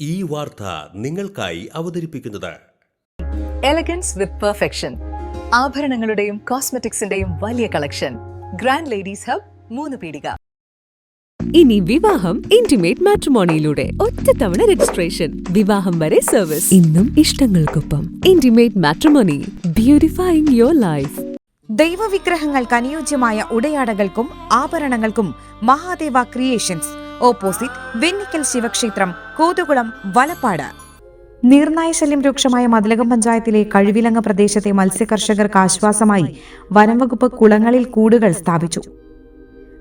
ഈ വാർത്ത നിങ്ങൾക്കായി അവതരിപ്പിക്കുന്നത് എലഗൻസ് വിത്ത് പെർഫെക്ഷൻ. ആഭരണങ്ങളുടെയും കോസ്മെറ്റിക്സിന്റെയും വലിയ കളക്ഷൻ. ഗ്രാൻഡ് ലേഡീസ് ഹബ്, 3 പീടിക. ഇനി വിവാഹം ഇന്റിമേറ്റ് മാട്രിമോണിയിലൂടെ ഒറ്റത്തവണ രജിസ്ട്രേഷൻ, വിവാഹം വരെ സർവീസ്. ഇന്നും ഇഷ്ടങ്ങൾക്കൊപ്പം ഇന്റിമേറ്റ് മാട്രിമോണി, ബ്യൂട്ടിഫൈയിങ് യുവർ ലൈഫ്. ദൈവവിഗ്രഹങ്ങൾക്ക് അനുയോജ്യമായ ഉടയാടകൾക്കും ആഭരണങ്ങൾക്കും മഹാദേവ ക്രിയേഷൻസ്, ഓപ്പോസിറ്റ് വെണ്ണിക്കൽ ശിവക്ഷേത്രം, കോതുകുളം, വലപ്പാട്. നീർനായ ശല്യം രൂക്ഷമായ മതിലകം പഞ്ചായത്തിലെ കഴിവിലങ്ങ് പ്രദേശത്തെ മത്സ്യകർഷകർക്ക് ആശ്വാസമായി വനംവകുപ്പ് കുളങ്ങളിൽ കൂടുകൾ സ്ഥാപിച്ചു.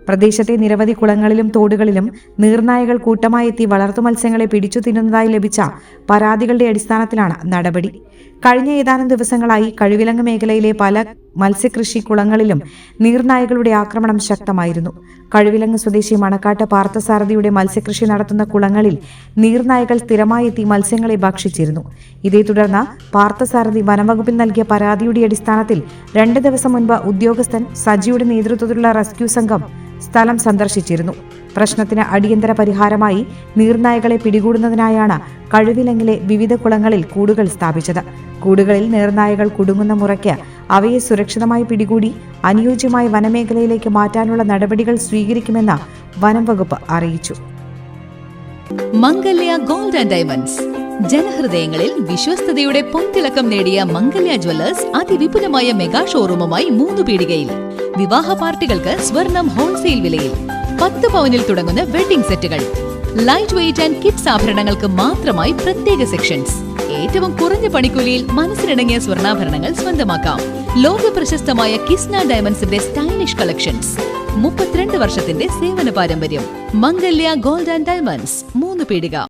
പ്രദേശത്തെ നിരവധി കുളങ്ങളിലും തോടുകളിലും നീർനായകൾ കൂട്ടമായി എത്തി വളർത്തു മത്സ്യങ്ങളെ പിടിച്ചു തിന്നുന്നതായി ലഭിച്ച പരാതികളുടെ അടിസ്ഥാനത്തിലാണ് നടപടി. കഴിഞ്ഞ ഏതാനും ദിവസങ്ങളായി കഴിവിലങ്ങ് മേഖലയിലെ പല മത്സ്യകൃഷി കുളങ്ങളിലും നീർനായകളുടെ ആക്രമണം ശക്തമായിരുന്നു. കഴിവിലങ്ങ് സ്വദേശി മണക്കാട്ട് പാർത്ഥസാരഥിയുടെ മത്സ്യകൃഷി നടത്തുന്ന കുളങ്ങളിൽ നീർനായകൾ സ്ഥിരമായി എത്തി മത്സ്യങ്ങളെ ഭക്ഷിച്ചിരുന്നു. ഇതേ തുടർന്ന് പാർത്ഥസാരഥി വനംവകുപ്പിൽ നൽകിയ പരാതിയുടെ അടിസ്ഥാനത്തിൽ 2 ദിവസം മുൻപ് ഉദ്യോഗസ്ഥൻ സജിയുടെ നേതൃത്വത്തിലുള്ള റെസ്ക്യൂ സംഘം സ്ഥലം സന്ദർശിച്ചിരുന്നു. പ്രശ്നത്തിന് അടിയന്തര പരിഹാരമായി നീർനായകളെ പിടികൂടുന്നതിനായാണ് കഴിവിലങ്ങിലെ വിവിധ കുളങ്ങളിൽ കൂടുകൾ സ്ഥാപിച്ചത്. കൂടുകളിൽ നീർനായകൾ കുടുങ്ങുന്ന മുറയ്ക്ക് അവയെ സുരക്ഷിതമായി പിടികൂടി അനുയോജ്യമായ വനമേഖലയിലേക്ക് മാറ്റാനുള്ള നടപടികൾ സ്വീകരിക്കുമെന്ന് വനം വകുപ്പ് അറിയിച്ചു. മംഗല്യ ഗോൾഡ് ആൻഡ് ഡയമണ്ട്സ്. ജനഹൃദയങ്ങളിൽ വിശ്വസ്തയുടെ പൊൻതിളക്കം നേടിയ മംഗല്യ ജ്വല്ലേഴ്സ് അതിവിപുലമായ മെഗാ ഷോറൂമുമായി 3 പീടികയിൽ. വിവാഹ പാർട്ടികൾക്ക് സ്വർണം ഹോൾസെയിൽ വിലയിൽ. 10 പവനിൽ തുടങ്ങുന്ന വെഡിംഗ് സെറ്റുകൾ, ലൈറ്റ് വെയ്റ്റ് ആൻഡ് കിഡ്സ് ആഭരണങ്ങൾക്ക് മാത്രമായി പ്രത്യേക സെക്ഷൻസ്. ഏറ്റവും കുറഞ്ഞ പണിക്കൂലിയിൽ മനസ്സിനിണങ്ങിയ സ്വർണ്ണാഭരണങ്ങൾ സ്വന്തമാക്കാം. ലോക പ്രശസ്തമായ കിസ്ന ഡയമണ്ട്സിന്റെ സ്റ്റൈലിഷ് കളക്ഷൻസ്. 32 വർഷത്തിന്റെ സേവന പാരമ്പര്യം. മംഗല്യ ഗോൾഡ് ആൻഡ് ഡയമണ്ട്സ്, 3 പീടിക.